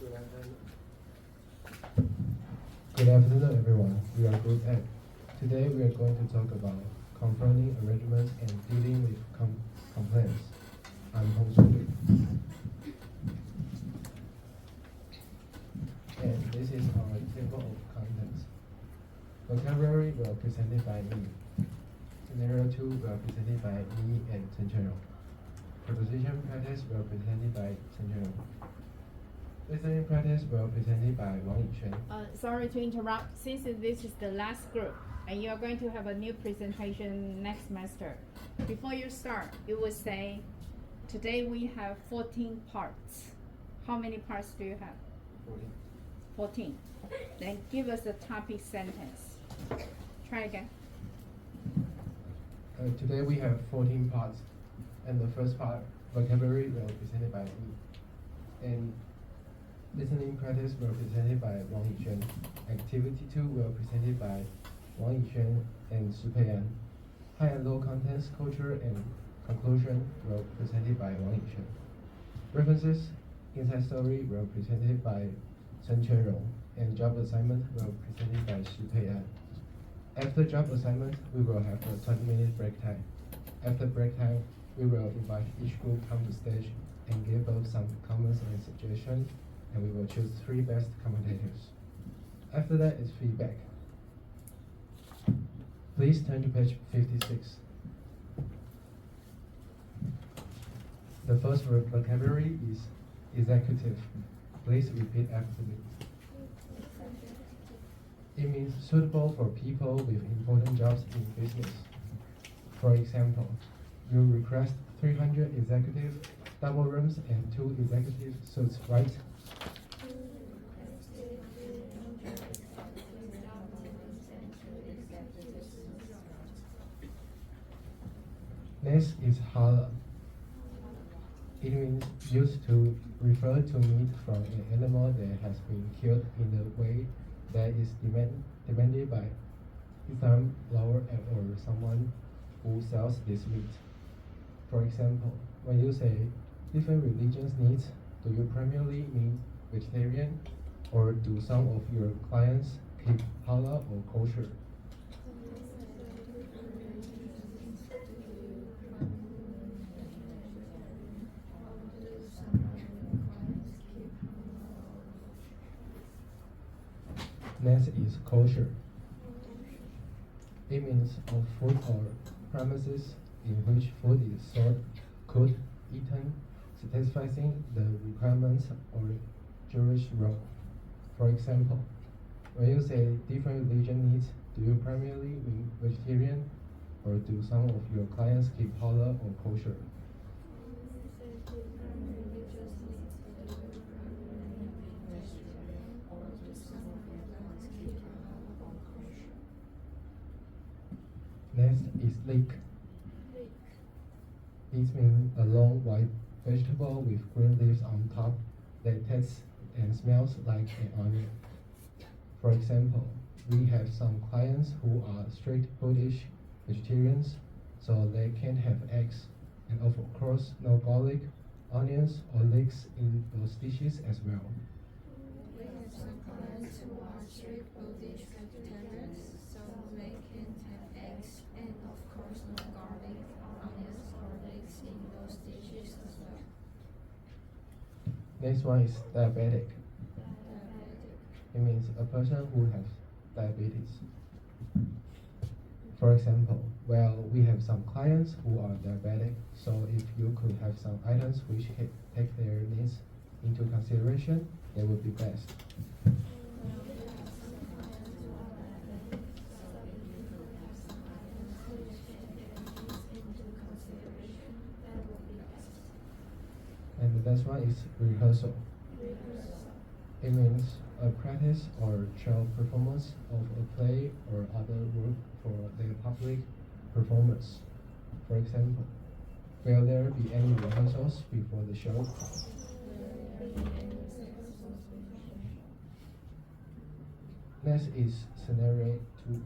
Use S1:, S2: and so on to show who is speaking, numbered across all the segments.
S1: Good afternoon, everyone. We are Group A. Today we are going to talk about confronting arrangements and dealing with complaints. I'm Hong Soo. And this is our table of contents. Vocabulary will presented by me. Scenario 2 will presented by me and Chen Chenrong. Preposition practice will presented by Chen Chenrong. Listening practice will presented by Wang Yixuan.
S2: Sorry to interrupt. Since this is the last group, and you are going to have a new presentation next semester, before you start, you will say, today we have 14 parts. How many parts do you have? 14. Then give us a topic sentence. Try again.
S1: Today we have 14 parts, and the first part, vocabulary, will be presented by me. And listening practice will be presented by Wang Yixuan. Activity 2 will be presented by Wang Yixuan and Su Peian. High and low contents, culture, and conclusion will be presented by Wang Yixuan. References, inside story will be presented by Chen Chenrong, and job assignment will be presented by Su Peian. After job assignment, we will have a 20-minute break time. After break time, we will invite each group come to stage and give up some comments and suggestions, and we will choose 3 best commentators. After that is feedback. Please turn to page 56. The first vocabulary is executive. Please repeat after me. It means suitable for people with important jobs in business. For example, you request 300 executive double rooms and 2 executive suites, right? Next is halal. It means used to refer to meat from an animal that has been killed in a way that is demanded by Islam law or someone who sells this meat. For example, when you say different religions needs, do you primarily mean vegetarian, or do some of your clients keep halal or kosher? Next is kosher. It means of food or premises in which food is sold, cooked, eaten, satisfying the requirements or Jewish law. For example, when you say different religion needs, do you primarily mean vegetarian, or do some of your clients keep halal or kosher? Next is leek. It means a long white vegetable with green leaves on top that tastes and smells like an onion. For example, we have some clients who are strict Buddhist vegetarians, so they can't have eggs, and of course no garlic, onions, or leeks in those dishes as well.
S3: We have some clients who are strict Buddhist vegetarians, so they can't have eggs, and of course no garlic, onions, or leeks in those dishes as well.
S1: Next one is diabetic. It means a person who has diabetes. For example, well, we have some clients who are diabetic, so if you could have some items which take their needs into consideration, that would be best. And the last one is rehearsal. It means a practice or trial performance of a play or other work for their public performance. For example, will there be any rehearsals before the show? Next is scenario 2.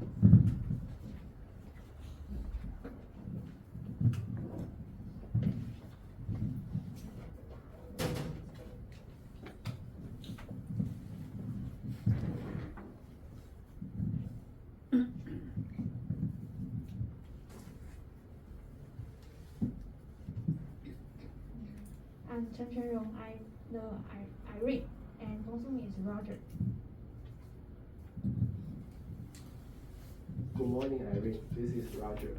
S4: I'm Chen Chenrong. Irene, and Gongsun is Roger.
S1: Good morning, Irene. This is Roger.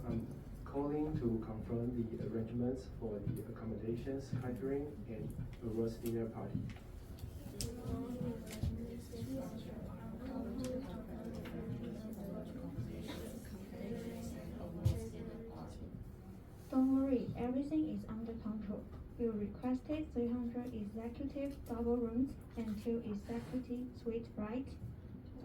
S1: I'm calling to confirm the arrangements for the accommodations, catering, and a roast dinner party.
S4: Don't worry, everything is under control. You requested 300 executive double rooms and 2 executive suites, right?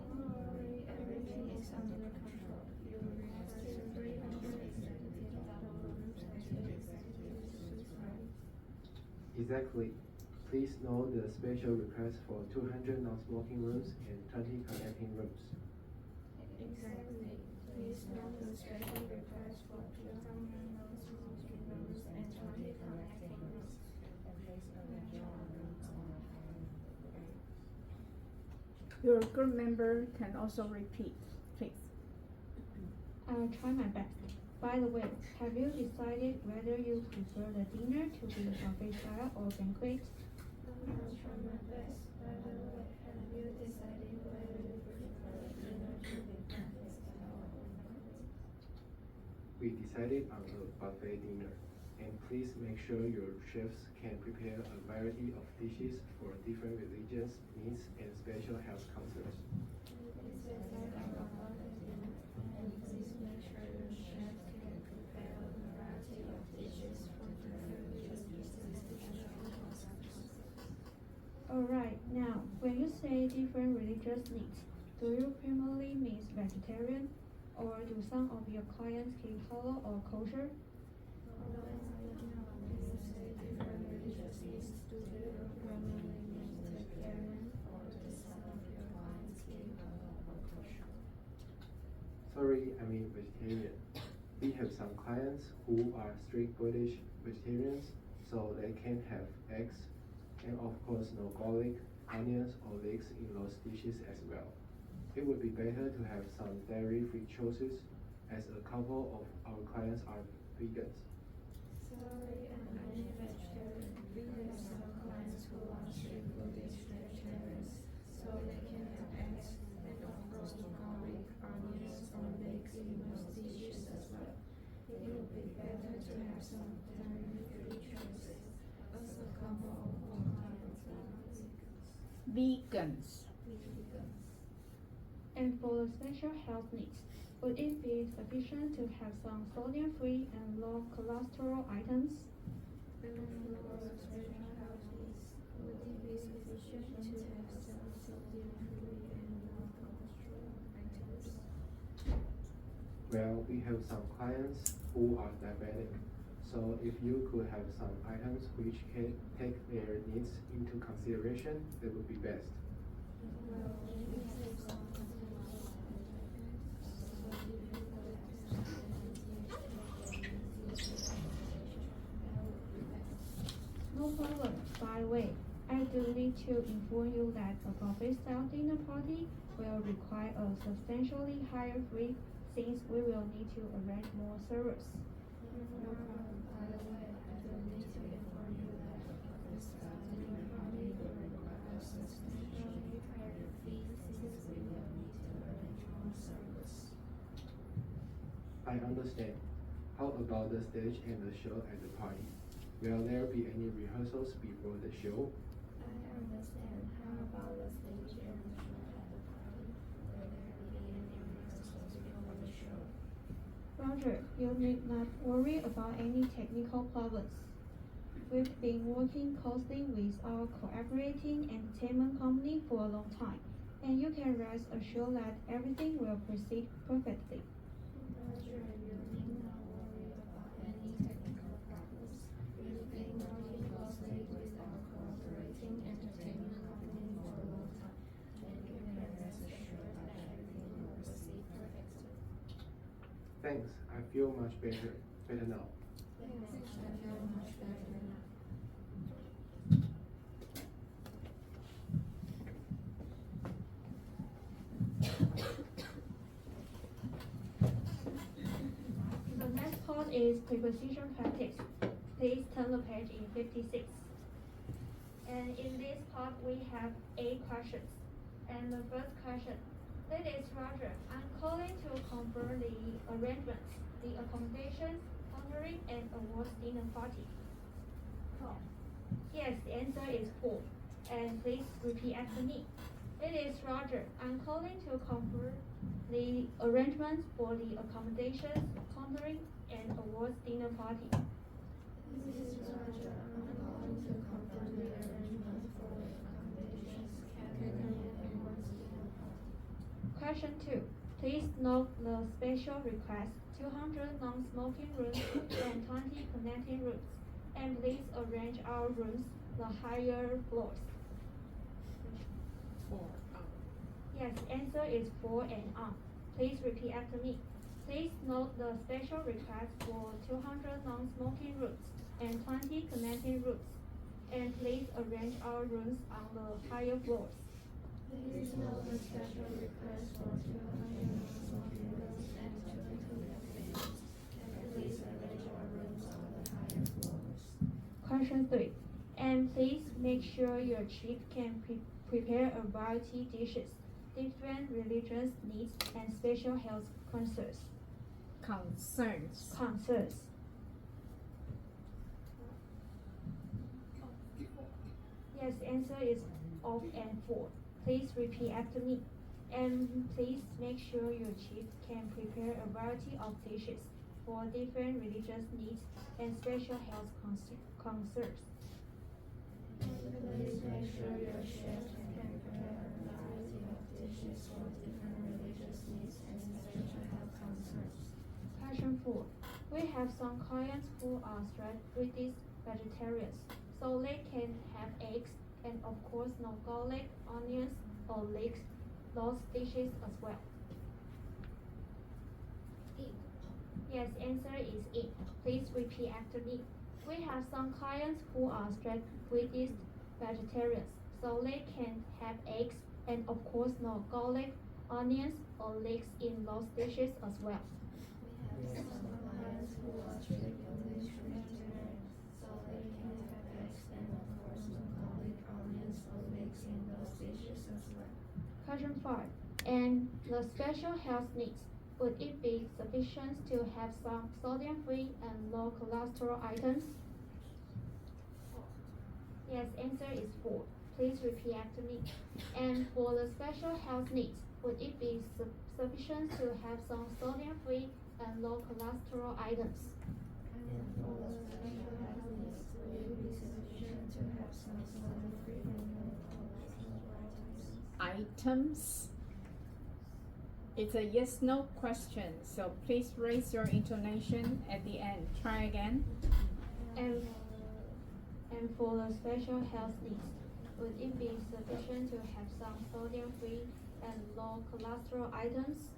S3: Don't worry, everything is under control. You requested 300 executive double rooms and 2 executive suites, right?
S1: Exactly. Please note the special request for 200 non-smoking rooms and 20 connecting rooms.
S3: Exactly. Please note the special request for 200 non-smoking rooms and 20 connecting rooms.
S2: Your group member can also repeat, please.
S4: I'll try my best. By the way, have you decided whether you prefer the dinner to be buffet style or banquet?
S3: I'll try my best. By the way, have you decided whether you prefer dinner to be buffet style or banquet?
S1: We decided on a buffet dinner, and please make sure your chefs can prepare a variety of dishes for different religions, needs, and special health concerns.
S3: We decided on a buffet dinner, and please make sure your chef can prepare a variety of dishes for different religious needs and special health concerns.
S4: Alright, now, when you say different religious needs, do you primarily mean vegetarian? Or do some of your clients keep halal or kosher?
S3: When you say different religious needs, do you primarily mean vegetarian or do some of your clients keep halal or kosher?
S1: Sorry, I mean vegetarian. We have some clients who are strict British vegetarians, so they can have eggs, and of course no garlic, onions, or leeks in those dishes as well. It would be better to have some dairy-free choices, as a couple of our clients are vegans.
S3: Sorry, I'm only vegetarian. We have some clients who are strict Buddhist vegetarians, so they can have eggs and of course no garlic, onions, or leeks in those dishes as well. It would be better to have some dairy-free choices, as a couple of our clients are
S2: Vegans.
S3: vegans.
S4: And for the special health needs, would it be sufficient to have some sodium-free and low cholesterol items?
S3: And for special health needs, would it be sufficient to have some sodium-free and low cholesterol items?
S1: Well, we have some clients who are diabetic, so if you could have some items which can take their needs into consideration, that would be best.
S3: Well, we have some
S4: No problem. By the way, I do need to inform you that a buffet-style dinner party will require a substantially higher fee since we will need to arrange more servers.
S3: No problem. By the way, I do need to inform you that this dinner party will require a substantially higher fee since we will need to arrange more service.
S1: I understand. How about the stage and the show at the party? Will there be any rehearsals before the show?
S3: I understand. How about the stage and the show at the party? Will there be any rehearsals before the show?
S4: Roger, you need not worry about any technical problems. We've been working closely with our cooperating entertainment company for a long time, and you can rest assured that everything will proceed perfectly.
S3: Roger, you need not worry about any technical problems. We've been working closely with our cooperating entertainment company for a long time, and you can rest assured that everything will proceed perfectly.
S1: Thanks, I feel much better now.
S3: Yes, I feel much better now.
S4: The next part is preposition practice. Please turn the page in 56. And in this part, we have 8 questions. And the first question, Ladies Roger, I'm calling to confirm the arrangements, the accommodations, honoring, and awards dinner party. Yes, the answer is 4. And please repeat after me. Ladies Roger, I'm calling to confirm the arrangements for the accommodations, honoring, and awards dinner party.
S3: This is Roger. I'm calling to confirm the arrangement for the accommodations, catering, and awards dinner party.
S4: Question 2. Please note the special request 200 non-smoking rooms and 20 connecting rooms. And please arrange our rooms the higher floors.
S2: 4.
S4: Yes, answer is 4 and on. Please repeat after me. Please note the special request for 200 non-smoking rooms and 20 connecting rooms. And please arrange our rooms on the higher floors.
S3: Please note the special request for 200 non-smoking rooms and 20 connecting rooms. And please arrange our rooms on the higher floors.
S4: Question 3. And please make sure your chief can prepare a variety dishes, different religious needs, and special health concerns. Concerns. Yes, answer is of and 4. Please repeat after me. And please make sure your chief can prepare a variety of dishes for different religious needs and special health concerns.
S3: Please make sure your chef can prepare a variety of dishes for different religious needs and special health concerns.
S4: Question 4. We have some clients who are strict vegetarians, so they can have eggs and of course no garlic, onions, or leeks, those dishes as well. Yes, answer is it. Please repeat after me. We have some clients who are strict vegetarians, so they can have eggs and of course no garlic, onions, or leeks in those dishes as well.
S3: We have some clients who are strict vegetarian, so they can have eggs and of course no garlic, onions, or leeks in those dishes as well.
S4: Question 5. And the special health needs, would it be sufficient to have some sodium-free and low cholesterol items? Yes, answer is 4. Please repeat after me. And for the special health needs, would it be sufficient to have some sodium-free and low cholesterol items?
S3: And for the special health needs, will it be sufficient to have some sodium-free and low cholesterol
S2: Items. It's a yes/no question, so please raise your intonation at the end. Try again.
S4: And for the special health needs, would it be sufficient to have some sodium-free and low cholesterol items?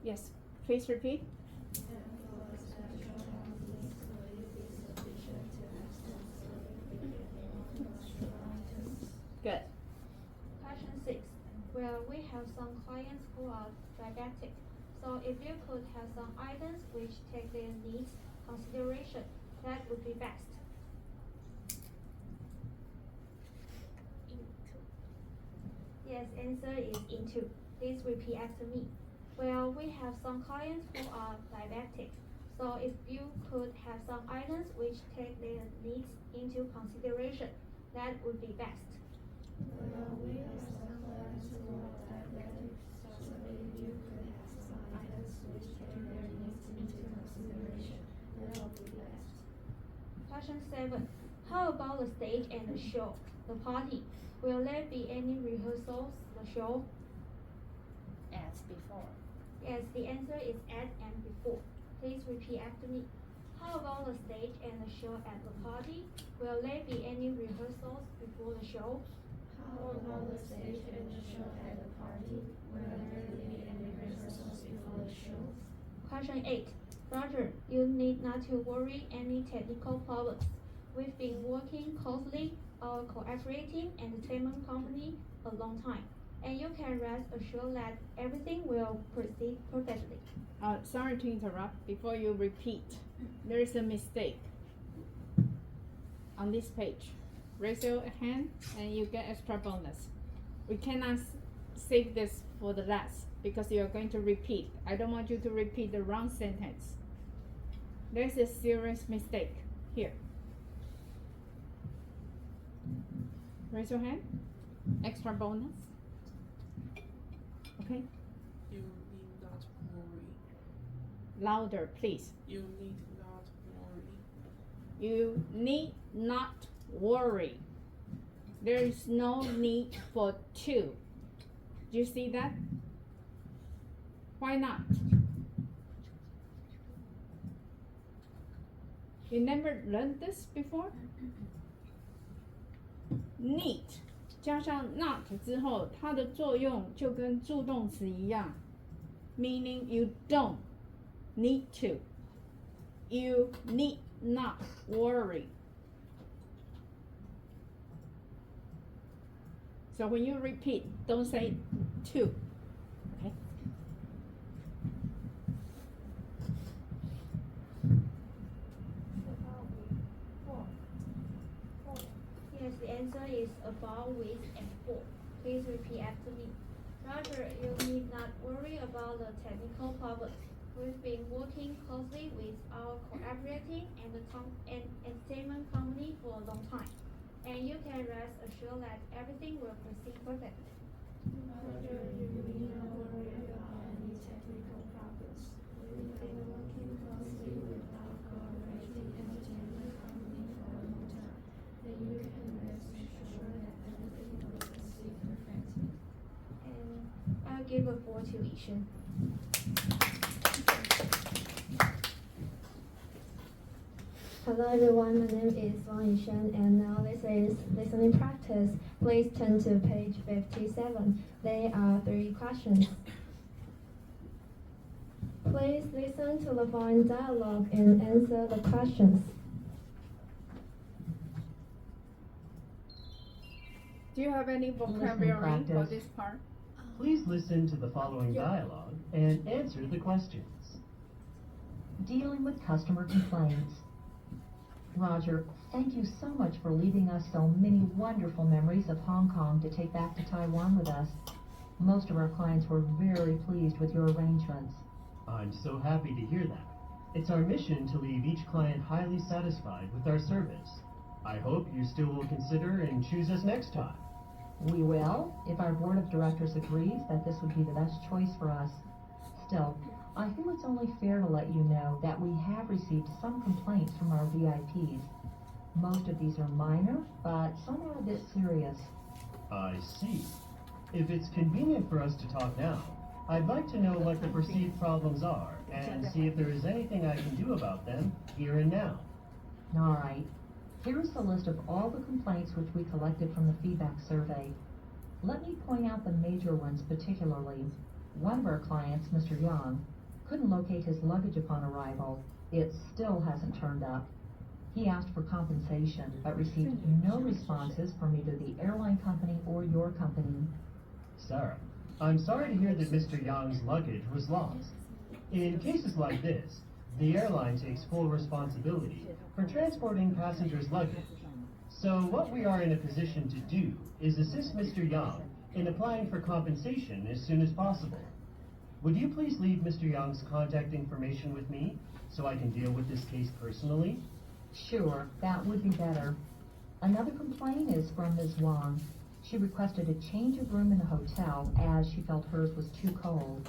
S2: Yes, please repeat.
S3: And for the special health needs, will it be sufficient to have some sodium-free and low cholesterol items?
S2: Good.
S4: Question 6. Well, we have some clients who are diabetic, so if you could have some items which take their needs consideration, that would be best. Yes, answer is into. Please repeat after me. Well, we have some clients who are diabetic, so if you could have some items which take their needs into consideration, that would be best.
S3: Well, we have some clients who are diabetic, so if you could have some items which take their needs into consideration, that would be best.
S4: Question 7. How about the stage and the show, the party? Will there be any rehearsals, the show?
S2: As before.
S4: Yes, the answer is at and before. Please repeat after me. How about the stage and the show at the party? Will there be any rehearsals before the show?
S3: How about the stage and the show at the party? Will there be any rehearsals before the show?
S4: Question 8. Roger, you need not to worry any technical problems. We've been working closely our cooperating entertainment company a long time, and you can rest assured that everything will proceed perfectly.
S2: Sorry to interrupt. Before you repeat, there is a mistake. on this page, raise your hand and you get extra bonus. We cannot save this for the last because you are going to repeat. I don't want you to repeat the wrong sentence. There's a serious mistake here. Raise your hand. Extra bonus. Okay.
S5: You need not worry.
S2: Louder, please.
S5: You need not worry.
S2: You need not worry. There is no need for to. Do you see that? Why not? You never learned this before? Need 加上 not 之后，它的作用就跟助动词一样 ，meaning you don't need to. You need not worry. So when you repeat, don't say to. Okay?
S4: Yes, the answer is about, with, and for. Please repeat after me. Roger, you need not worry about the technical problems. We've been working closely with our collaborating and entertainment company for a long time. And you can rest assured that everything will proceed perfectly.
S3: Roger, you need not worry about any technical problems. We've been working closely with our collaborating entertainment company for a long time. And you can rest assured that everything will proceed perfectly.
S4: And I'll give a 4 to Yishen.
S6: Hello everyone, my name is Liang and now this is listening practice. Please turn to page 57. There are 3 questions. Please listen to the following dialogue and answer the questions.
S2: Do you have any vocabulary for this part?
S7: Please listen to the following dialogue and answer the questions.
S8: Dealing with customer complaints. Roger, thank you so much for leaving us so many wonderful memories of Hong Kong to take back to Taiwan with us. Most of our clients were very pleased with your arrangements.
S7: I'm so happy to hear that. It's our mission to leave each client highly satisfied with our service. I hope you still will consider and choose us next time.
S8: We will, if our board of directors agrees that this would be the best choice for us. Still, I feel it's only fair to let you know that we have received some complaints from our VIPs. Most of these are minor, but some are a bit serious.
S7: I see. If it's convenient for us to talk now, I'd like to know what the perceived problems are and see if there is anything I can do about them here and now.
S8: All right. Here is the list of all the complaints which we collected from the feedback survey. Let me point out the major ones particularly. One of our clients, Mr. Liang, couldn't locate his luggage upon arrival. It still hasn't turned up. He asked for compensation, but received no responses from either the airline company or your company.
S7: Sarah, I'm sorry to hear that Mr. Yang's luggage was lost. In cases like this, the airline takes full responsibility for transporting passengers' luggage. So what we are in a position to do is assist Mr. Yang in applying for compensation as soon as possible. Would you please leave Mr. Yang's contact information with me so I can deal with this case personally?
S8: Sure, that would be better. Another complaint is from Ms. Wang. She requested a change of room in the hotel as she felt hers was too cold.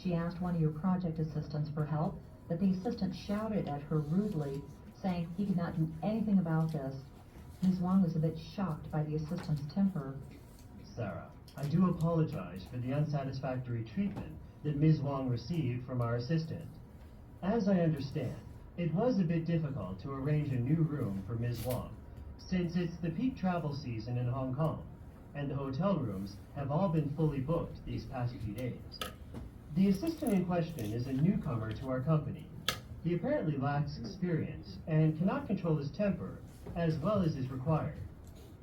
S8: She asked one of your project assistants for help, but the assistant shouted at her rudely, saying he could not do anything about this. Ms. Wang was a bit shocked by the assistant's temper.
S7: Sarah, I do apologize for the unsatisfactory treatment that Ms. Wang received from our assistant. As I understand, it was a bit difficult to arrange a new room for Ms. Wang, since it's the peak travel season in Hong Kong, and the hotel rooms have all been fully booked these past few days. The assistant in question is a newcomer to our company. He apparently lacks experience and cannot control his temper as well as is required.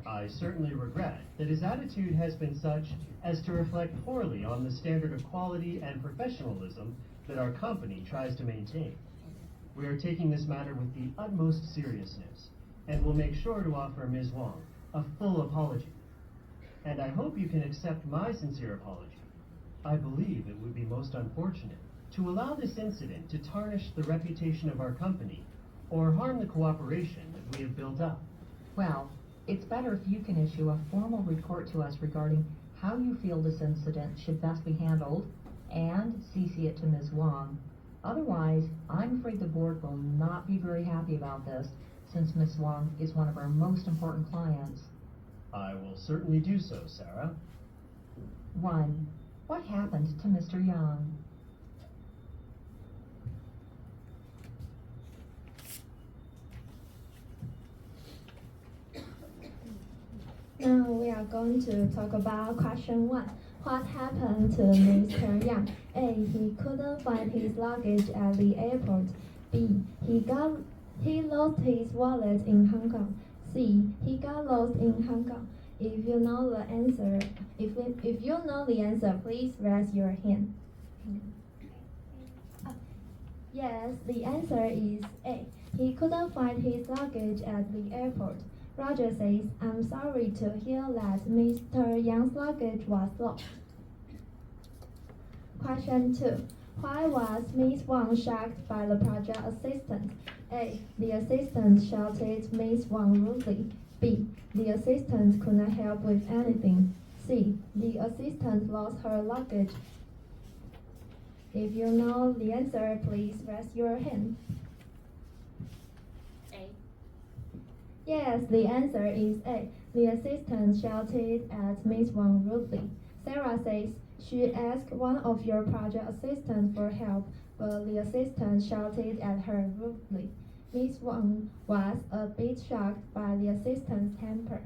S7: I certainly regret that his attitude has been such as to reflect poorly on the standard of quality and professionalism that our company tries to maintain. We are taking this matter with the utmost seriousness and will make sure to offer Ms. Wang a full apology. And I hope you can accept my sincere apology. I believe it would be most unfortunate to allow this incident to tarnish the reputation of our company or harm the cooperation that we have built up.
S8: Well, it's better if you can issue a formal report to us regarding how you feel this incident should best be handled and CC it to Ms. Wang. Otherwise, I'm afraid the board will not be very happy about this, since Ms. Wang is one of our most important clients.
S7: I will certainly do so, Sarah.
S8: 1. What happened to Mr. Yang?
S6: Now we are going to talk about question 1. What happened to Mr. Yang? A. He couldn't find his luggage at the airport. B. He lost his wallet in Hong Kong. C. He got lost in Hong Kong. If you know the answer, please raise your hand. Yes, the answer is A. He couldn't find his luggage at the airport. Roger says, I'm sorry to hear that Mr. Yang's luggage was lost. Question 2. Why was Miss Wang shocked by the project assistant? A. The assistant shouted Miss Wang rudely. B. The assistant could not help with anything. C. The assistant lost her luggage. If you know the answer, please raise your hand.
S3: A.
S6: Yes, the answer is A. The assistant shouted at Miss Wang rudely. Sarah says she asked one of your project assistants for help, but the assistant shouted at her rudely. Miss Wang was a bit shocked by the assistant's temper.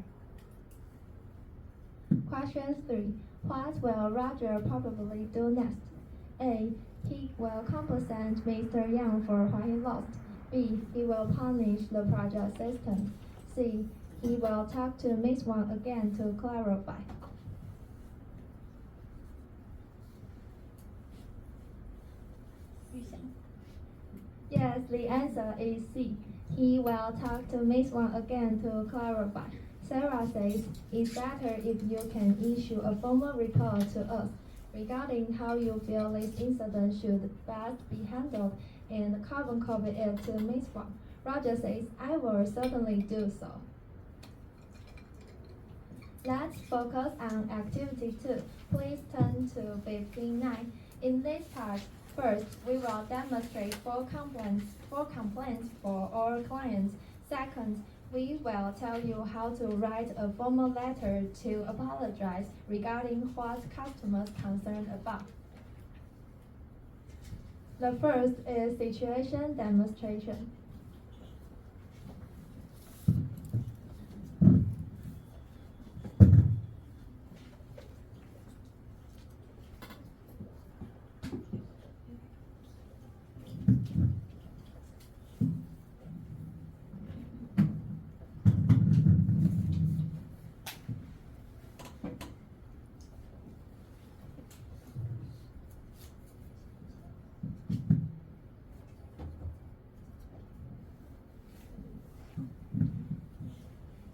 S6: Question 3. What will Roger probably do next? A. He will compensate Mr. Yang for what he lost. B. He will punish the project assistant. C. He will talk to Miss Wang again to clarify. Yes, the answer is C. He will talk to Miss Wang again to clarify. Sarah says it's better if you can issue a formal report to us regarding how you feel this incident should best be handled and carbon copy it to Miss Wang. Roger says, I will certainly do so. Let's focus on activity 2. Please turn to 59. In this part, first, we will demonstrate 4 complaints for our clients. Second, we will tell you how to write a formal letter to apologize regarding what customers concerned about. The first is situation demonstration.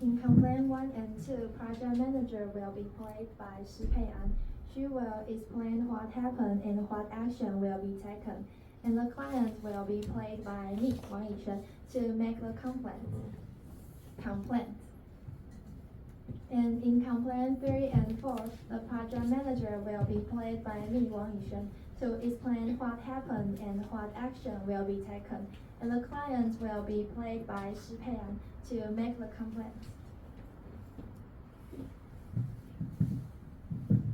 S6: In complaint 1 and 2, project manager will be played by Shi Peian. She will explain what happened and what action will be taken. And the client will be played by me, Wang Yishen, to make the complaint. And in complaint 3 and 4, the project manager will be played by me, Wang Yishen, to explain what happened and what action will be taken. And the client will be played by Shi Peian to make the complaint.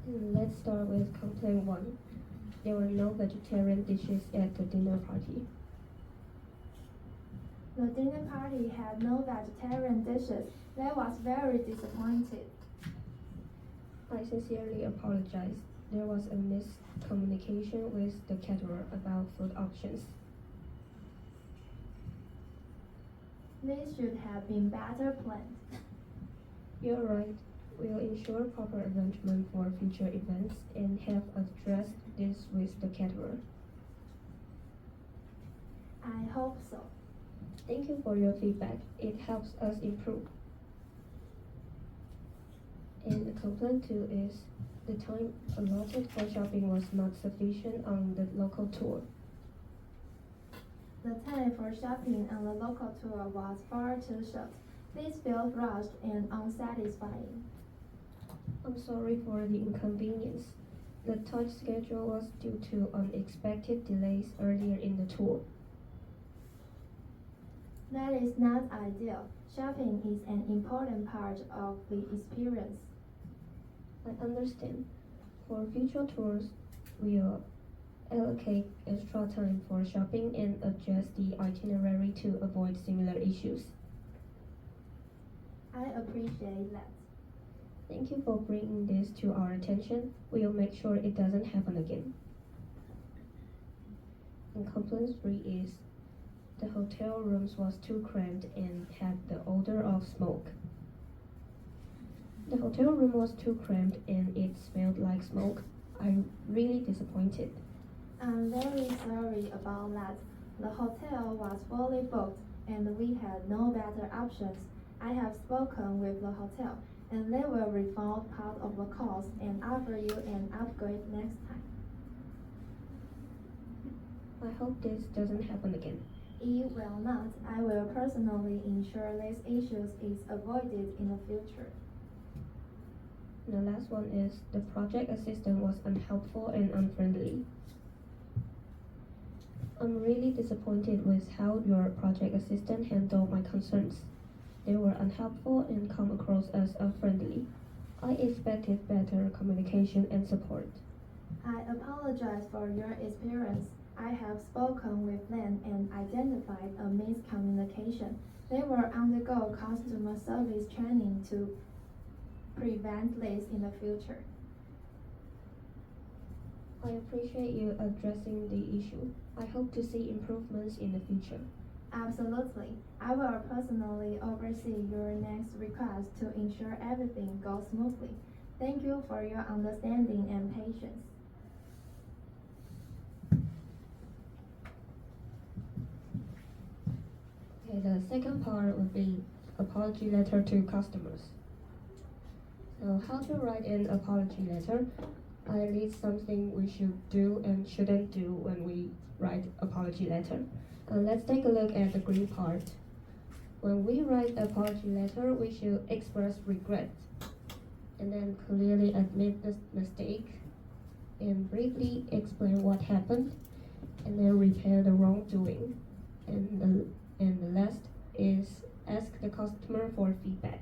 S9: Let's start with complaint 1. There were no vegetarian dishes at the dinner party.
S6: The dinner party had no vegetarian dishes. That was very disappointed.
S9: I sincerely apologize. There was a miscommunication with the caterer about food options.
S6: This should have been better planned.
S9: You're right. We'll ensure proper arrangement for future events and have addressed this with the caterer.
S6: I hope so.
S9: Thank you for your feedback. It helps us improve. And the complaint too is the time allotted for shopping was not sufficient on the local tour.
S6: The time for shopping on the local tour was far too short. This felt rushed and unsatisfying.
S9: I'm sorry for the inconvenience. The tight schedule was due to unexpected delays earlier in the tour.
S6: That is not ideal. Shopping is an important part of the experience.
S9: I understand. For future tours, we'll allocate extra time for shopping and adjust the itinerary to avoid similar issues.
S6: I appreciate that.
S9: Thank you for bringing this to our attention. We'll make sure it doesn't happen again. And complaint 3 is the hotel rooms was too cramped and had the odor of smoke. The hotel room was too cramped and it smelled like smoke. I'm really disappointed.
S6: I'm very sorry about that. The hotel was fully booked and we had no better options. I have spoken with the hotel and they will refund part of the cost and offer you an upgrade next time.
S9: I hope this doesn't happen again.
S6: It will not. I will personally ensure these issues is avoided in the future.
S9: The last one is the project assistant was unhelpful and unfriendly. I'm really disappointed with how your project assistant handled my concerns. They were unhelpful and come across as unfriendly. I expected better communication and support.
S6: I apologize for your experience. I have spoken with them and identified a miscommunication. They will undergo customer service training to prevent this in the future.
S9: I appreciate you addressing the issue. I hope to see improvements in the future.
S6: Absolutely. I will personally oversee your next request to ensure everything goes smoothly. Thank you for your understanding and patience.
S9: Okay, the second part would be apology letter to customers. So how to write an apology letter? I list something we should do and shouldn't do when we write apology letter. Let's take a look at the green part. When we write apology letter, we should express regret and then clearly admit the mistake and briefly explain what happened and then repair the wrongdoing. And the last is ask the customer for feedback.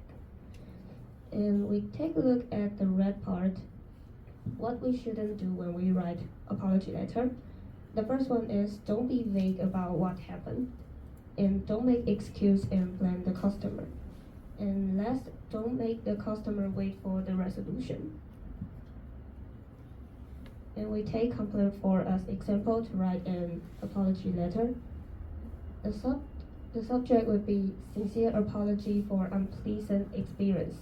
S9: And we take a look at the red part, what we shouldn't do when we write apology letter. The first one is don't be vague about what happened, and don't make excuse and blame the customer. And last, don't make the customer wait for the resolution. And we take complaint 4 as example to write an apology letter. The subject would be sincere apology for unpleasant experience.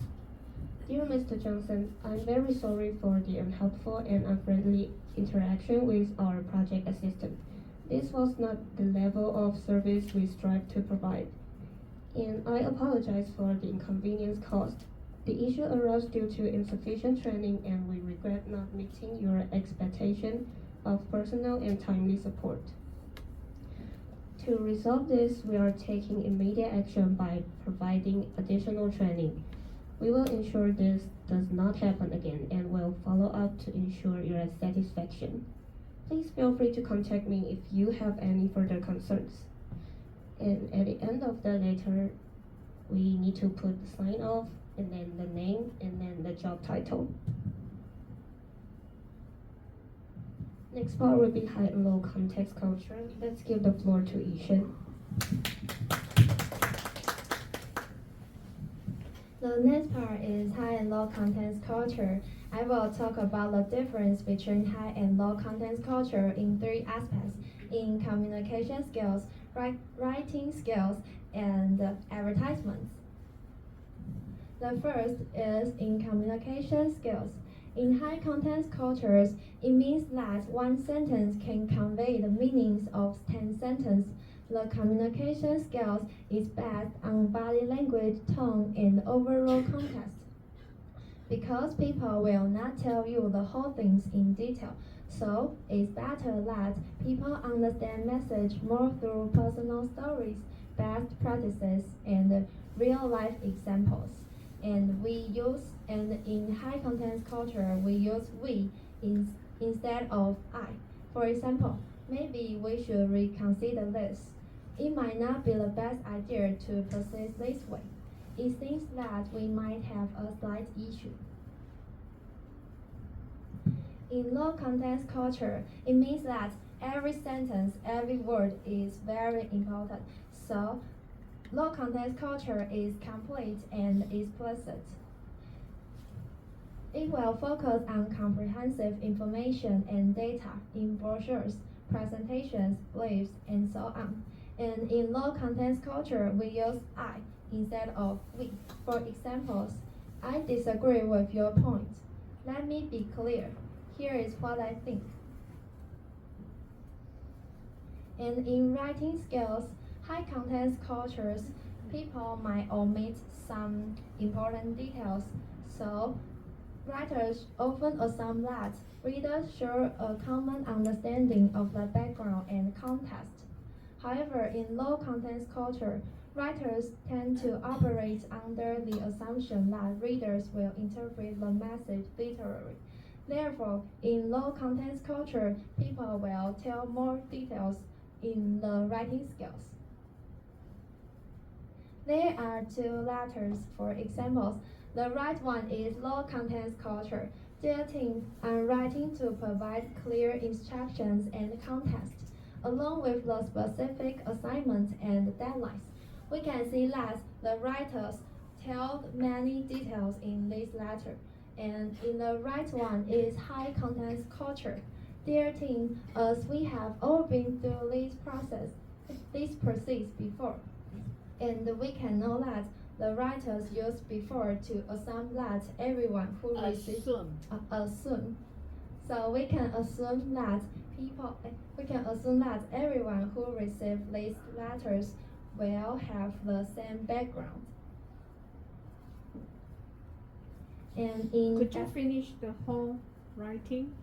S9: Dear Mr. Johnson, I'm very sorry for the unhelpful and unfriendly interaction with our project assistant. This was not the level of service we strive to provide, and I apologize for the inconvenience caused. The issue arose due to insufficient training, and we regret not meeting your expectation of personal and timely support. To resolve this, we are taking immediate action by providing additional training. We will ensure this does not happen again and will follow up to ensure your satisfaction. Please feel free to contact me if you have any further concerns. And at the end of the letter, we need to put the sign off and then the name and then the job title. Next part will be high and low context culture. Let's give the floor to Yishen.
S6: The next part is high and low contents culture. I will talk about the difference between high and low contents culture in 3 aspects: in communication skills, writing skills, and advertisements. The first is in communication skills. In high contents cultures, it means that one sentence can convey the meanings of 10 sentences. the communication skills is based on body language, tone, and overall context. Because people will not tell you the whole things in detail, so it's better that people understand message more through personal stories, best practices, and real-life examples. And in high content culture, we use we instead of I. For example, maybe we should reconsider this. It might not be the best idea to proceed this way. It seems that we might have a slight issue. In low context culture, it means that every sentence, every word is very important. So, low context culture is complete and explicit. It will focus on comprehensive information and data in brochures, presentations, briefs, and so on. And in low context culture, we use I instead of we. For examples, I disagree with your point. Let me be clear. Here is what I think. And in writing skills, high context cultures, people might omit some important details. So, writers often assume that readers share a common understanding of the background and context. However, in low context culture, writers tend to operate under the assumption that readers will interpret the message literally. Therefore, in low context culture, people will tell more details in the writing skills. There are two letters for examples. The right one is low context culture. Their team are writing to provide clear instructions and context, along with the specific assignments and deadlines. We can see that the writers tell many details in this letter. And in the right one is high context culture. Dear team, as we have all been through this process before, and we can know that the writers used before to assume that everyone who receives assume. So we can assume that everyone who receives these letters will have the same background. And
S2: could you finish the whole writing?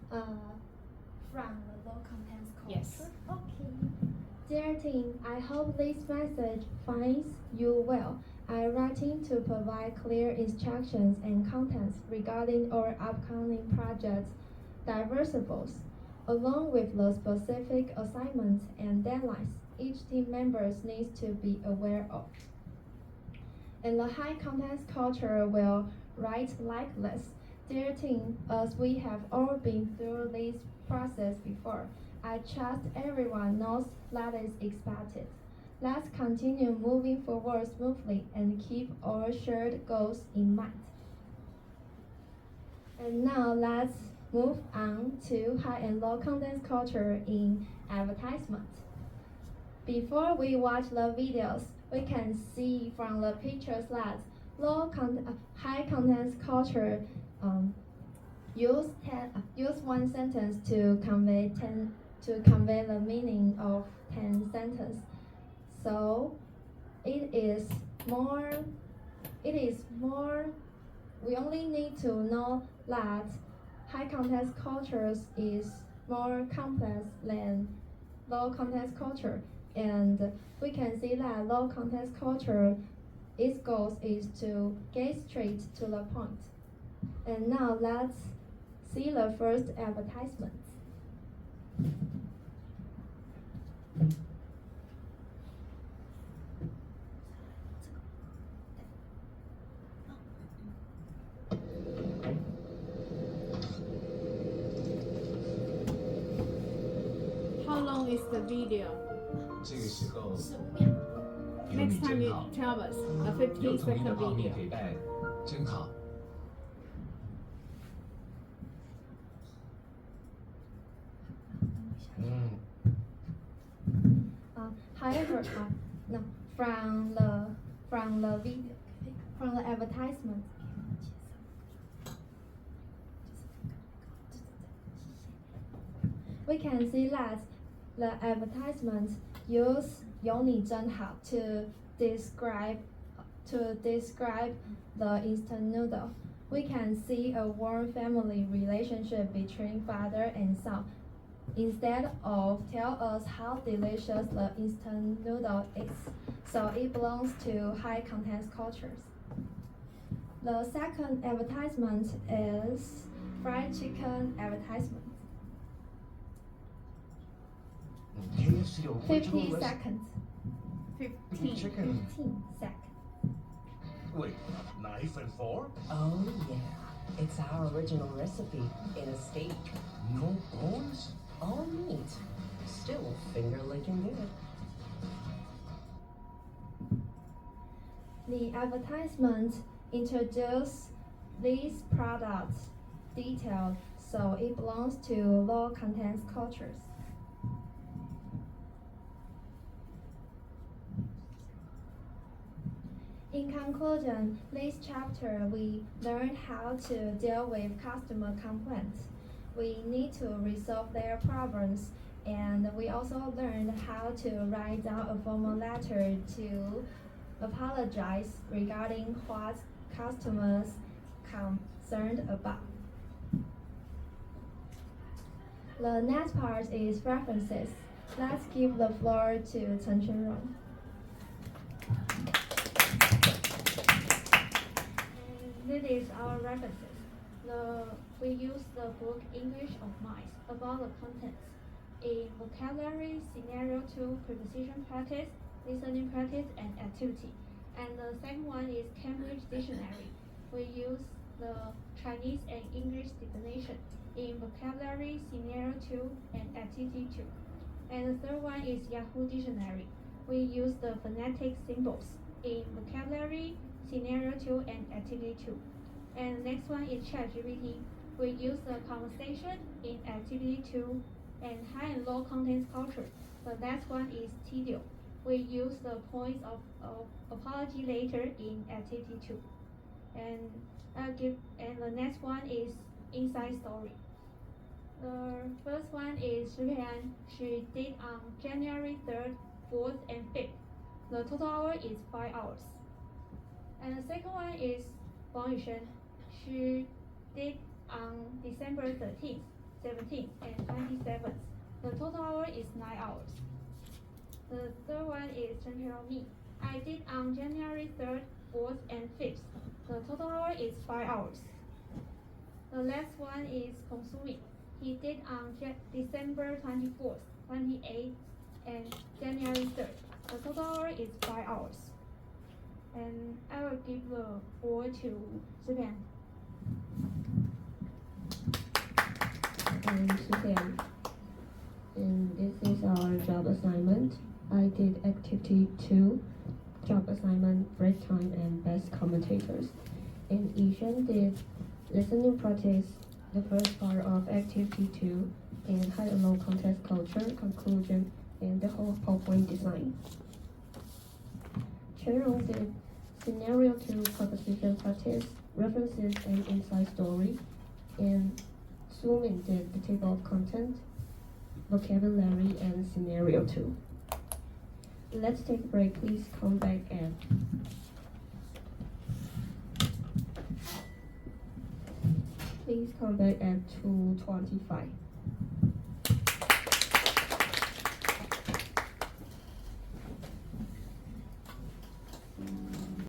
S6: From the low context culture?
S2: Yes.
S6: Okay. Dear team, I hope this message finds you well. I'm writing to provide clear instructions and contents regarding our upcoming project deliverables, along with the specific assignments and deadlines each team member needs to be aware of. And the high context culture will write like this. Dear team, as we have all been through this process before, I trust everyone knows that is expected. Let's continue moving forward smoothly and keep our shared goals in mind. And now let's move on to high and low content culture in advertisement. Before we watch the videos, we can see from the pictures that high content culture use one sentence to convey the meaning of 10 sentences. So it is more. We only need to know that high context cultures is more complex than low context culture, and we can see that low context culture, its goal is to get straight to the point. And now let's see the first advertisement.
S2: How long is the video?
S10: 这个时候有
S2: Next
S10: 你
S2: time
S10: 真
S2: you
S10: 好，
S2: tell us a 15
S10: 有统一的
S2: second
S10: 泡面
S2: video.
S10: 陪伴，真好。
S6: However, no, from the video, from the advertisement, we can see that The advertisements use 有你真好 to describe the instant noodle. We can see a warm family relationship between father and son. Instead of tell us how delicious the instant noodle is, so it belongs to high content cultures. The second advertisement is fried chicken advertisement.
S10: KFC original
S6: 50
S10: recipe.
S6: seconds.
S2: 15.
S10: Chicken.
S6: 15 seconds.
S10: Wait, knife and fork?
S11: Oh, yeah. It's our original recipe in a steak.
S10: No bones?
S11: All meat. Still finger licking good.
S6: The advertisement introduces these products detailed, so it belongs to low content cultures. In conclusion, this chapter we learned how to deal with customer complaints. We need to resolve their problems, and we also learned how to write down a formal letter to apologize regarding what customers concerned about. The next part is references. Let's give the floor to Chen Chunrong. This is our references. We use the book English of Mice about the contents in vocabulary, scenario 2, preposition practice, listening practice, and activity. And the second one is Cambridge Dictionary. We use the Chinese and English definition in vocabulary, scenario 2, and activity 2. And the third one is Yahoo Dictionary. We use the phonetic symbols in vocabulary, scenario 2, and activity 2. And the next one is ChatGPT. We use the conversation in activity 2 and high and low contents culture. The next one is Tidio. We use the points of apology later in activity 2. And the next one is inside story. The first one is Shi Peian. She did on January 3rd, 4th, and 5th. The total hour is 5 hours. And the second one is Wang Yuxuan. She did on December 13th, 17th, and 27th. The total hour is 9 hours. The third one is Chen Xiaomi. I did on January 3rd, 4th, and 5th. The total hour is 5 hours. The last one is Kong Sumi. He did on December 24th, 28th, and January 3rd. The total hour is 5 hours. And I will give the floor to Shi Peian.
S9: I'm Shi Peian. And this is our job assignment. I did activity 2, job assignment, break time, and best commentators. And Yishan did listening practice, the first part of activity 2, and high and low context culture, conclusion, and the whole PowerPoint design. Chen did scenario 2, proposition practice, references, and inside story. And Sumin did the table of content, vocabulary, and scenario 2. Let's take a break. Please come back at Please come back at 2:25.